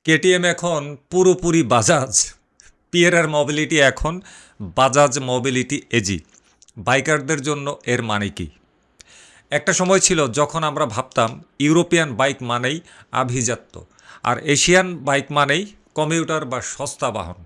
KTM এখন পুরোপুরি Bajaj. পিয়েরার mobility এখন বাজাজ মোবিলিটি এজি। বাইকারদের জন্য এর মানে কি? একটা সময় ছিল যখন আমরা ভাবতাম ইউরোপিয়ান বাইক মানেই আভিজাত্য, আর এশিয়ান বাইক মানেই কমিউটার বা সস্তা বাহন।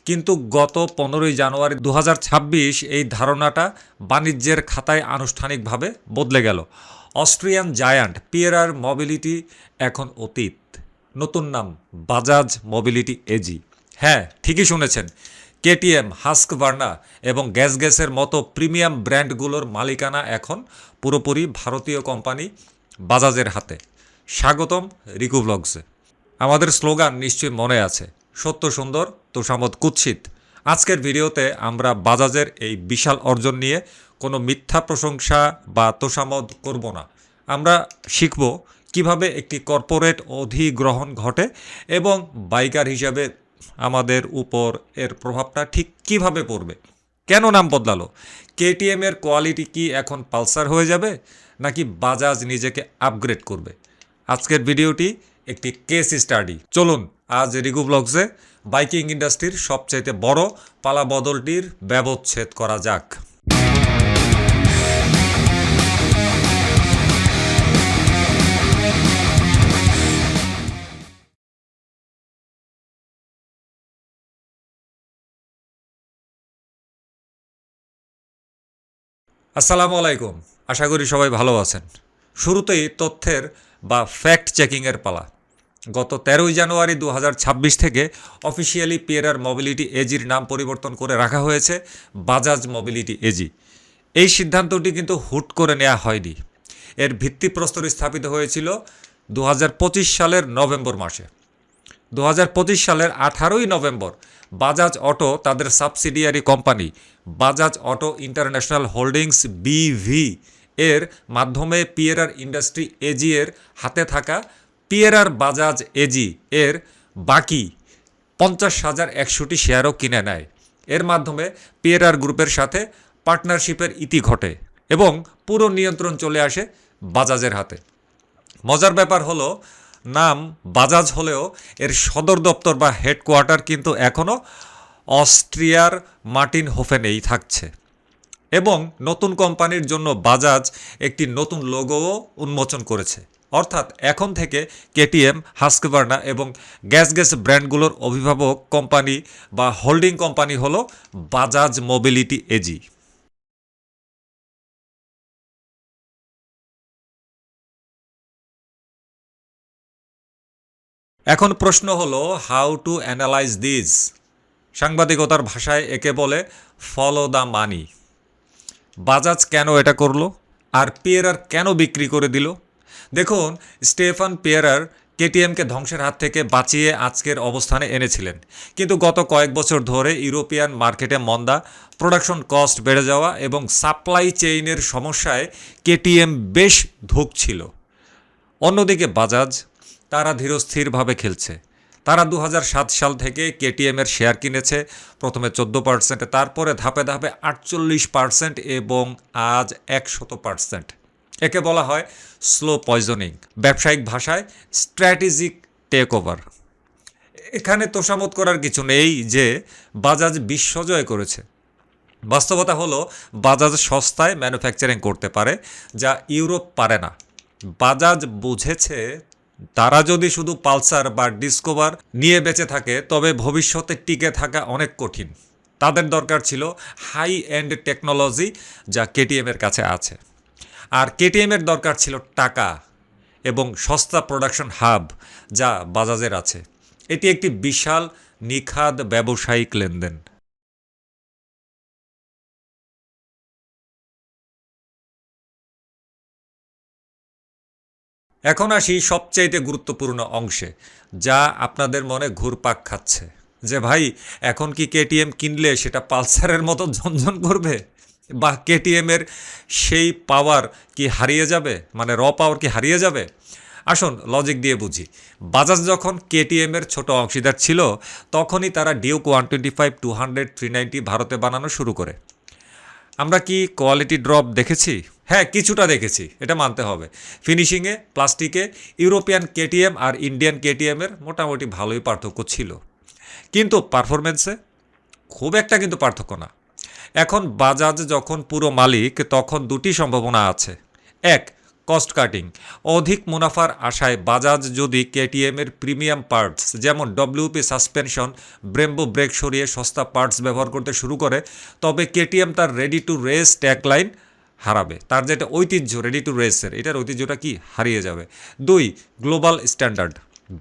কিন্তু গত 15ই জানুয়ারি 2026 এই ধারণাটা বাণিজ্যের খাতায় আনুষ্ঠানিকভাবে বদলে গেল। অস্ট্রিয়ান জায়ান্ট পিয়েরার মোবিলিটি এখন অতীত। নতুন নাম বাজাজ মোবিলিটি এজি। হ্যাঁ, ঠিকই শুনেছেন। কেটিএম, হাস্কভার্না এবং গ্যাসের মতো প্রিমিয়াম ব্র্যান্ডগুলোর মালিকানা এখন পুরোপুরি ভারতীয় কোম্পানি বাজাজের হাতে। স্বাগতম রিকু ব্লগসে। আমাদের স্লোগান নিশ্চয়ই মনে আছে, সত্য সুন্দর তোষামত কুৎসিত। আজকের ভিডিওতে আমরা বাজাজের এই বিশাল অর্জন নিয়ে কোনো মিথ্যা প্রশংসা বা তোষামত করব না। আমরা শিখব কিভাবে একটি কর্পোরেট অধিগ্রহণ ঘটে এবং বাইকার হিসাবে আমাদের উপর এর প্রভাবটা ঠিক কিভাবে পড়বে। কেন নাম বদলালো? কেটিএমের কোয়ালিটি কি এখন পালসার হয়ে যাবে, নাকি বাজাজ নিজেকে আপগ্রেড করবে? আজকের ভিডিওটি একটি কেস স্টাডি। চলুন আজ রিগু ব্লগসে বাইকিং ইন্ডাস্ট্রির সবচাইতে বড় পালাবদলটির ব্যবচ্ছেদ করা যাক। আসসালামু আলাইকুম, আশা করি সবাই ভালো আছেন। শুরুতেই তথ্যের বা ফ্যাক্ট চেকিংয়ের পালা। গত 13ই জানুয়ারি 2026 থেকে অফিসিয়ালি পিয়েরার মোবিলিটি এজির নাম পরিবর্তন করে রাখা হয়েছে বাজাজ মোবিলিটি এজি। এই সিদ্ধান্তটি কিন্তু হুট করে নেওয়া হয়নি। এর ভিত্তিপ্রস্তর স্থাপিত হয়েছিল 2025 সালের নভেম্বর মাসে। 2025 সালের 18ই নভেম্বর বাজাজ অটো তাদের subsidiary company Bajaj auto international holdings বিভি এর মাধ্যমে পিয়েরার ইন্ডাস্ট্রি এজি এর হাতে থাকা পিয়েরার বাজাজ এজি এর বাকি 50,100টি শেয়ারও কিনে নেয়। এর মাধ্যমে পিয়েরার গ্রুপের সাথে পার্টনারশিপের ইতি ঘটে এবং পুরো নিয়ন্ত্রণ চলে আসে বাজাজের হাতে। মজার ব্যাপার হলো, নাম বাজাজ হলেও এর সদর দপ্তর বা হেডকোয়ার্টার কিন্তু এখনও অস্ট্রিয়ার মার্টিনহোফেনেই থাকছে। এবং নতুন কোম্পানির জন্য বাজাজ একটি নতুন লোগোও উন্মোচন করেছে। অর্থাৎ এখন থেকে কেটিএম, হাস্কভার্না এবং গ্যাস ব্র্যান্ডগুলোর অভিভাবক কোম্পানি বা হোল্ডিং কোম্পানি হলো বাজাজ মোবিলিটি এজি। এখন প্রশ্ন হলো, হাউ টু অ্যানালাইজ দিস। সাংবাদিকতার ভাষায় একে বলে ফলো দ্য মানি। বাজাজ কেন এটা করলো, আর পিয়েরার কেন বিক্রি করে দিল? দেখুন, স্টেফান পিয়েরার কেটিএমকে ধ্বংসের হাত থেকে বাঁচিয়ে আজকের অবস্থানে এনেছিলেন। কিন্তু গত কয়েক বছর ধরে ইউরোপিয়ান মার্কেটে মন্দা, প্রোডাকশন কস্ট বেড়ে যাওয়া এবং সাপ্লাই চেইনের সমস্যায় কেটিএম বেশ ধুঁকছিল। অন্যদিকে বাজাজ, তারা ধীরস্থিরভাবে খেলছে। তারা 2007 সাল থেকে কেটিএমের শেয়ার কিনেছে, প্রথমে 14%, তারপরে ধাপে ধাপে 48% এবং আজ 100%। একে বলা হয় স্লো পয়জনিং, ব্যবসায়িক ভাষায় স্ট্র্যাটেজিক টেক ওভার। এখানে তোষামত করার কিছু নেই যে বাজাজ বিশ্বজয় করেছে। বাস্তবতা হলো, বাজাজ সস্তায় ম্যানুফ্যাকচারিং করতে পারে, যা ইউরোপ পারে না। বাজাজ বুঝেছে তারা যদি শুধু পালসার বা ডিসকভার নিয়ে বেঁচে থাকে তবে ভবিষ্যতে টিকে থাকা অনেক কঠিন। তাদের দরকার ছিল হাই এন্ড টেকনোলজি, যা কেটিএমের কাছে আছে। আর কেটিএমের দরকার ছিল টাকা এবং সস্তা প্রোডাকশন হাব, যা বাজাজের আছে। এটি একটি বিশাল নিখাদ ব্যবসায়িক লেনদেন। এখন আসি সবচাইতে গুরুত্বপূর্ণ অংশে, যা আপনাদের মনে ঘুরপাক খাচ্ছে, যে ভাই এখন কি কেটিএম কিনলে সেটা পালসারের মতো ঝনঝন করবে, বা কেটিএমের সেই পাওয়ার কি হারিয়ে যাবে, মানে র পাওয়ার কি হারিয়ে যাবে? আসুন লজিক দিয়ে বুঝি। বাজাজ যখন কেটিএমের ছোট অংশীদার ছিল, তখনই তারা ডিউক 125, 200, 390 ভারতে বানানো শুরু করে। আমরা কি কোয়ালিটি ড্রপ দেখেছি? হ্যাঁ, কিছুটা দেখেছি, এটা মানতে হবে। ফিনিশিংয়ে, প্লাস্টিকে ইউরোপিয়ান কেটিএম আর ইন্ডিয়ান কেটিএমের মোটামুটি ভালোই পার্থক্য ছিল, কিন্তু পারফরমেন্সে খুব একটা কিন্তু পার্থক্য না। এখন বাজাজ যখন পুরো মালিক, তখন দুটি সম্ভাবনা আছে। এক, কস্ট কাটিং। অধিক মুনাফার আশায় বাজাজ যদি কেটিএমের প্রিমিয়াম পার্টস যেমন ডব্লিউপি সাসপেনশন, ব্রেম্বো ব্রেক সরিয়ে সস্তা পার্টস ব্যবহার করতে শুরু করে, তবে কেটিএম তার রেডি টু রেস ট্যাগলাইন হারাবে। তার যেটা ঐতিহ্য রেডি টু রেসের, এটার ঐতিহ্যটা কি হারিয়ে যাবে। দুই, গ্লোবাল স্ট্যান্ডার্ড।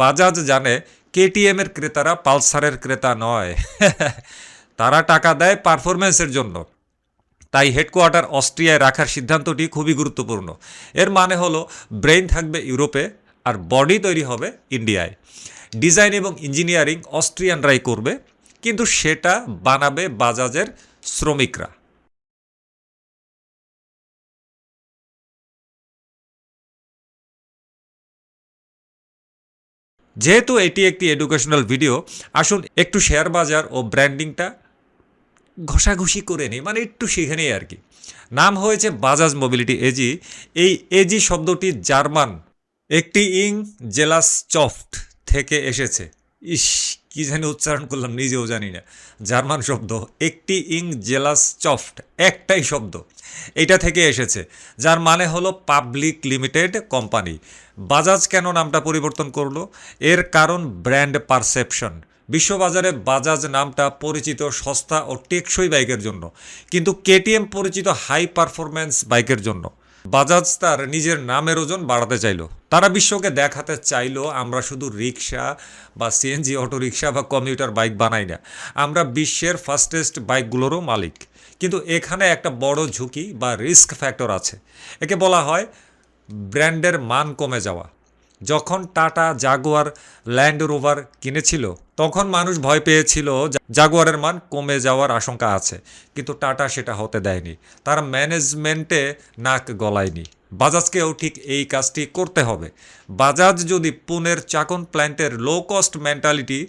বাজাজ জানে কেটিএমের ক্রেতারা পালসারের ক্রেতা নয়। তারা টাকা দেয় পারফরমেন্সের জন্য। তাই হেডকোয়ার্টার অস্ট্রিয়ায় রাখার সিদ্ধান্তটি খুবই গুরুত্বপূর্ণ। এর মানে হলো ব্রেইন থাকবে ইউরোপে আর বডি তৈরি হবে ইন্ডিয়ায়। ডিজাইন এবং ইঞ্জিনিয়ারিং অস্ট্রিয়ানরাই করবে, কিন্তু সেটা বানাবে বাজাজের শ্রমিকরা। যেহেতু এটি একটি এডুকেশনাল ভিডিও, আসুন একটু শেয়ার বাজার ও ব্র্যান্ডিংটা ঘষাঘষি করে নিই, মানে একটু শিখে নিই আর কি। নাম হয়েছে বাজাজ মোবিলিটি এজি। এই এজি শব্দটি জার্মান একটি ইং জেলাস চফট থেকে এসেছে। ইস, কি জানি উচ্চারণ করলাম, নিজেও জানি না। জার্মান শব্দ, একটি ইং জেলাস চফট, একটাই শব্দ, এটা থেকে এসেছে, যার মানে হলো পাবলিক লিমিটেড কোম্পানি। বাজাজ কেন নামটা পরিবর্তন করলো? এর কারণ ব্র্যান্ড পারসেপশন। বিশ্ববাজারে বাজাজ নামটা পরিচিত সস্তা ও টেকসই বাইকের জন্য, কিন্তু কেটিএম পরিচিত হাই পারফরম্যান্স বাইকের জন্য। বাজাজ তার নিজের নামের ওজন বাড়াতে চাইলো। তারা বিশ্বকে দেখাতে চাইলো আমরা শুধু রিক্সা বা সিএনজি অটো রিক্সা বা কমিউটার বাইক বানাই না, আমরা বিশ্বের ফাস্টেস্ট বাইকগুলোরও মালিক। কিন্তু এখানে একটা বড় ঝুঁকি বা রিস্ক ফ্যাক্টর আছে। একে বলা হয় ব্র্যান্ডের মান কমে যাওয়া। যখন টাটা জাগুয়ার ল্যান্ড রোভার কিনেছিল, তখন মানুষ ভয় পেয়েছিল জাগুয়ারের মান কমে যাওয়ার আশঙ্কা আছে, কিন্তু টাটা সেটা হতে দেয়নি। তার ম্যানেজমেন্টে নাক গলায়নি। বাজাজকেও ঠিক এই কাজটি করতে হবে। বাজাজ যদি পুনের চাকন প্ল্যান্টের লো কস্ট মেন্টালিটি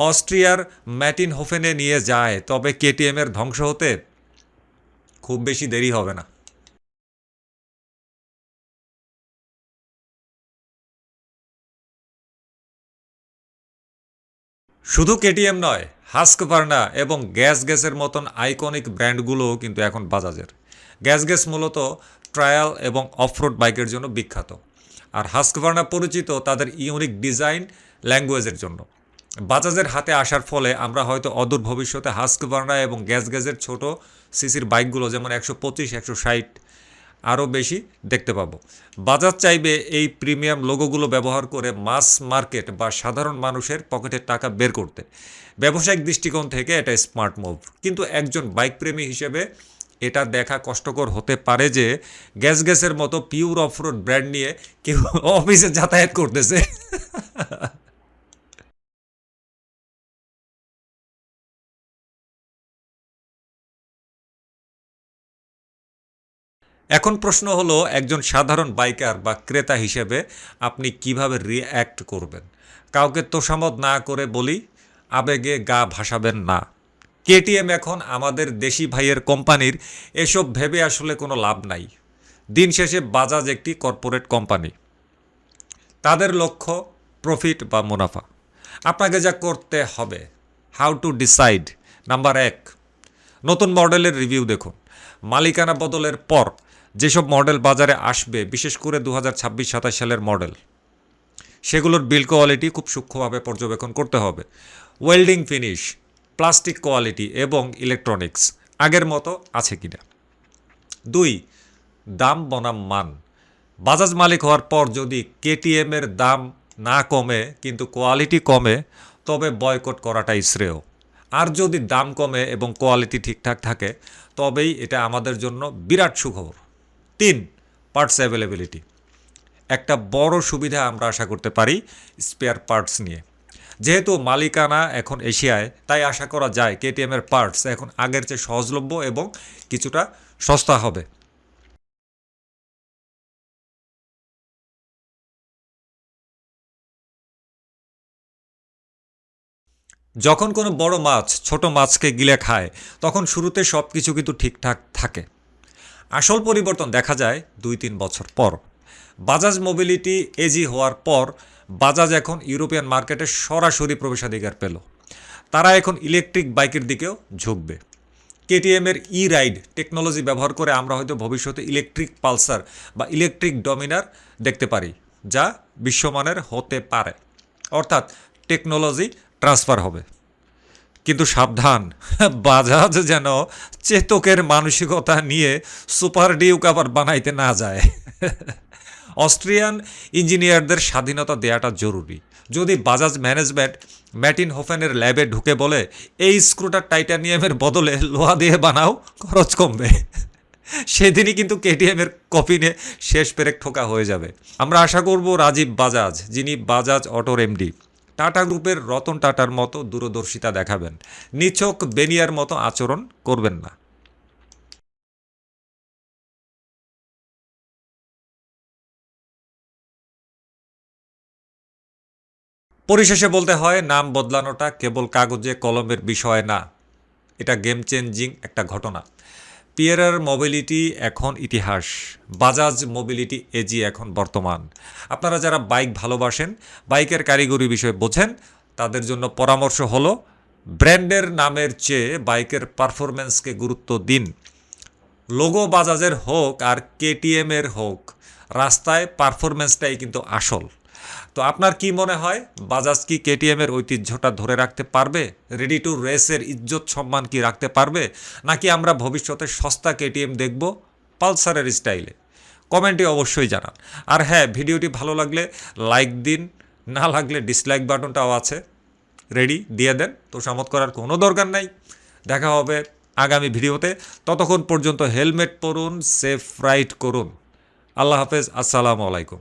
অস্ট্রিয়ার ম্যাটিনহোফেনে নিয়ে যায়, তবে কেটিএমের ধ্বংস হতে খুব বেশি দেরি হবে না। শুধু কেটিএম নয়, হাস্কভার্না এবং গ্যাসের মতন আইকনিক ব্র্যান্ডগুলোও কিন্তু এখন বাজাজের। গ্যাস মূলত ট্রায়াল এবং অফরোড বাইকের জন্য বিখ্যাত, আর হাস্কভার্না পরিচিত তাদের ইউনিক ডিজাইন ল্যাঙ্গুয়েজের জন্য। বাজাজের হাতে আসার ফলে আমরা হয়তো অদূর ভবিষ্যতে হাস্কভার্না এবং গ্যাসের ছোট সিসির বাইকগুলো যেমন 125, 160 আরও বেশি দেখতে পাবো। বাজাজ চাইবে এই প্রিমিয়াম লোগোগুলো ব্যবহার করে মাস মার্কেট বা সাধারণ মানুষের পকেটের টাকা বের করতে। ব্যবসায়িক দৃষ্টিকোণ থেকে এটা স্মার্ট মুভ, কিন্তু একজন বাইক প্রেমী হিসেবে এটা দেখা কষ্টকর হতে পারে যে গ্যাসের মতো পিওর অফরোড ব্র্যান্ড নিয়ে কেউ অফিসে যাতায়াত করতেছে। এখন প্রশ্ন হলো, একজন সাধারণ বাইকার বা ক্রেতা হিসেবে আপনি কিভাবে রিঅ্যাক্ট করবেন? কাউকে তোষামত না করে বলি, আবেগে গা ভাসাবেন না। কেটিএম এখন আমাদের দেশি ভাইয়ের কোম্পানির, এসব ভেবে আসলে কোনো লাভ নাই। দিন শেষে বাজাজ একটি কর্পোরেট কোম্পানি, তাদের লক্ষ্য প্রফিট বা মুনাফা। আপনাকে যা করতে হবে, হাউ টু ডিসাইড। নাম্বার এক, নতুন মডেলের রিভিউ দেখুন। মালিকানা বদলের পর যেসব মডেল বাজারে আসবে, বিশেষ করে 2026-27 সালের মডেল, সেগুলোর বিল্ড কোয়ালিটি খুব সূক্ষ্মভাবে পর্যবেক্ষণ করতে হবে। ওয়েল্ডিং ফিনিশ, প্লাস্টিক কোয়ালিটি এবং ইলেকট্রনিক্স আগের মতো আছে কিনা। দুই, দাম বনাম মান। বাজাজ মালিক হওয়ার পর যদি কেটিএমের দাম না কমে কিন্তু কোয়ালিটি কমে, তবে বয়কট করাটাই শ্রেয়। আর যদি দাম কমে এবং কোয়ালিটি ঠিকঠাক থাকে, তবেই এটা আমাদের জন্য বিরাট সুখবর। তিন, পার্টস অ্যাভেলেবিলিটি। একটা বড় সুবিধা আমরা আশা করতে পারি স্পেয়ার পার্টস নিয়ে। যেহেতু মালিকানা এখন এশিয়ায়, তাই আশা করা যায় কেটিএমের পার্টস এখন আগের চেয়ে সহজলভ্য এবং কিছুটা সস্তা হবে। যখন কোনো বড় মাছ ছোট মাছকে গিলে খায়, তখন শুরুতে সব কিছু কিন্তু ঠিকঠাক থাকে। আসল পরিবর্তন দেখা যায় 2-3 বছর পর। বাজাজ মোবিলিটি এজি হওয়ার পর বাজাজ এখন ইউরোপিয়ান মার্কেটে সরাসরি প্রবেশাধিকার পেল। তারা এখন ইলেকট্রিক বাইকের দিকেও ঝুঁকবে। কেটিএমের ই রাইড টেকনোলজি ব্যবহার করে আমরা হয়তো ভবিষ্যতে ইলেকট্রিক পালসার বা ইলেকট্রিক ডমিনার দেখতে পারি, যা বিশ্বমানের হতে পারে। অর্থাৎ টেকনোলজি ট্রান্সফার হবে। কিন্তু সাবধান, বাজাজ যেন চেতকের মানসিকতা নিয়ে সুপার ডিউক আবার বানাইতে না যায়। অস্ট্রিয়ান ইঞ্জিনিয়ারদের স্বাধীনতা দেওয়াটা জরুরি। যদি বাজাজ ম্যানেজমেন্ট ম্যাটিন হোফেনের ল্যাবে ঢুকে বলে এই স্ক্রুটার টাইটানিয়ামের বদলে লোহা দিয়ে বানাও, খরচ কমবে, সেদিনই কিন্তু কেটিএমের কফিনে শেষ পেরেক ঠোকা হয়ে যাবে। আমরা আশা করব রাজীব বাজাজ, যিনি বাজাজ অটোর এমডি, টাটা গ্রুপের রতন টাটার মতো দূরদর্শিতা দেখাবেন, নিছক বেনিয়ার মতো আচরণ করবেন না। পরিশেষে বলতে হয়, নাম বদলানোটা কেবল কাগজে কলমের বিষয় না, এটা গেম চেঞ্জিং একটা ঘটনা। পিয়েরার মোবিলিটি এখন ইতিহাস, বাজাজ মোবিলিটি এজি এখন বর্তমান। আপনারা যারা বাইক ভালোবাসেন, বাইকের কারিগরি বিষয়ে বোঝেন, তাদের জন্য পরামর্শ হলো ব্র্যান্ডের নামের চেয়ে বাইকের পারফরমেন্সকে গুরুত্ব দিন। লোগো বাজাজের হোক আর কেটিএমের হোক, রাস্তায় পারফরমেন্সটাই কিন্তু আসল। তো আপনার কি মনে হয়, বাজাজ কি কেটিএমের ঐতিহ্যটা ধরে রাখতে পারবে? রেডি টু রেসের ইজ্জত সম্মান কি রাখতে পারবে? নাকি আমরা ভবিষ্যতে সস্তা কেটিএম দেখব পালসারের স্টাইলে? কমেন্টে অবশ্যই জানান। আর হ্যাঁ, ভিডিওটি ভালো লাগলে লাইক দিন, না লাগলে ডিসলাইক বাটনটাও আছে, রেডি দিয়ে দেন। তো সামত করার কোনো দরকার নাই। দেখা হবে আগামী ভিডিওতে। ততক্ষণ পর্যন্ত হেলমেট পরুন, সেফ রাইড করুন। আল্লাহ হাফেজ, আসসালামু আলাইকুম।